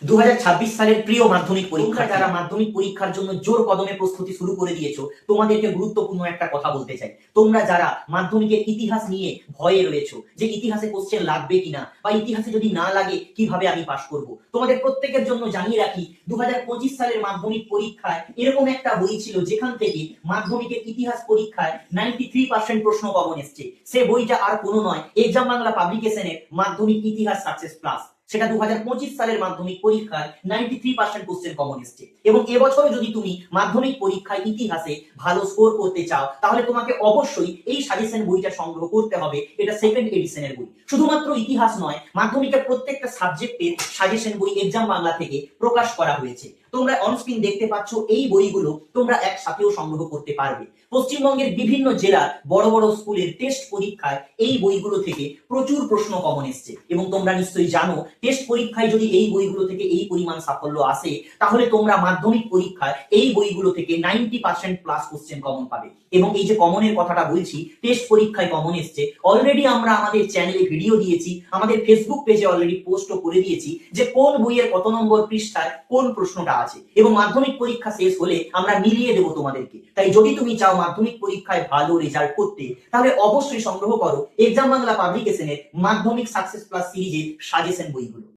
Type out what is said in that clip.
2026 সালের প্রিয় মাধ্যমিক পরীক্ষা, যারা মাধ্যমিক পরীক্ষার জন্য জোর কদমে প্রস্তুতি শুরু করে দিয়েছো, তোমাদেরকে গুরুত্বপূর্ণ একটা কথা বলতে চাই। তোমরা যারা মাধ্যমিকের ইতিহাস নিয়ে ভয়ে রয়েছো যে ইতিহাসে কোশ্চেন লাগবে কিনা বা ইতিহাসে যদি না লাগে কিভাবে আমি পাশ করব, তোমাদের প্রত্যেকের জন্য জানিয়ে রাখি 2025 সালের মাধ্যমিক পরীক্ষায় এরকম একটা বই ছিল যেখান থেকে মাধ্যমিকের ইতিহাস পরীক্ষায় 93% প্রশ্ন কমন এসছে। সে বইটা আর কোনো নয়, এক্সাম বাংলা পাবলিকেশনের মাধ্যমিক ইতিহাস সাকসেস প্লাস। সেটা 2025 সালের মাধ্যমিক পরীক্ষায় 93% কোশ্চেন কমন এসছে। এবং এবছরও যদি তুমি মাধ্যমিক পরীক্ষায় ইতিহাসে ভালো স্কোর করতে চাও তাহলে তোমাকে অবশ্যই এই সাজেশন বইটা সংগ্রহ করতে হবে। এটা সেকেন্ড এডিশনের বই। শুধুমাত্র ইতিহাস নয়, মাধ্যমিকের প্রত্যেকটা সাবজেক্টের সাজেশন বই এক্সাম বাংলা থেকে প্রকাশ করা হয়েছে। তোমরা অনস্ক্রিন দেখতে পাচ্ছ এই বইগুলো তোমরা একসাথেও সংগ্রহ করতে পারবে। পশ্চিমবঙ্গের বিভিন্ন জেলার বড় বড় স্কুলের টেস্ট পরীক্ষায় এই বইগুলো থেকে প্রচুর প্রশ্ন কমন এসছে এবং তোমরা নিশ্চয়ই জানো টেস্ট পরীক্ষায় যদি এই বইগুলো থেকে এই পরিমাণ সাফল্য আসে তাহলে তোমরা মাধ্যমিক পরীক্ষায় এই বইগুলো থেকে 90% প্লাস কোশ্চেন কমন পাবে। এবং এই যে কমনের কথাটা বলছি, টেস্ট পরীক্ষায় কমন এসছে, অলরেডি আমরা আমাদের চ্যানেলে ভিডিও দিয়েছি, আমাদের ফেসবুক পেজে অলরেডি পোস্টও করে দিয়েছি যে কোন বইয়ের কত নম্বর পৃষ্ঠায় কোন প্রশ্নটা আছে, এবং মাধ্যমিক পরীক্ষা শেষ হলে আমরা মিলিয়ে দেবো তোমাদেরকে। তাই যদি তুমি চাও মাধ্যমিক পরীক্ষায় ভালো রেজাল্ট করতে তাহলে অবশ্যই সংগ্রহ করো এক্সাম বাংলা পাবলিকেশনের মাধ্যমিক সাকসেস প্লাস সিরিজের সাজেশন বইগুলো।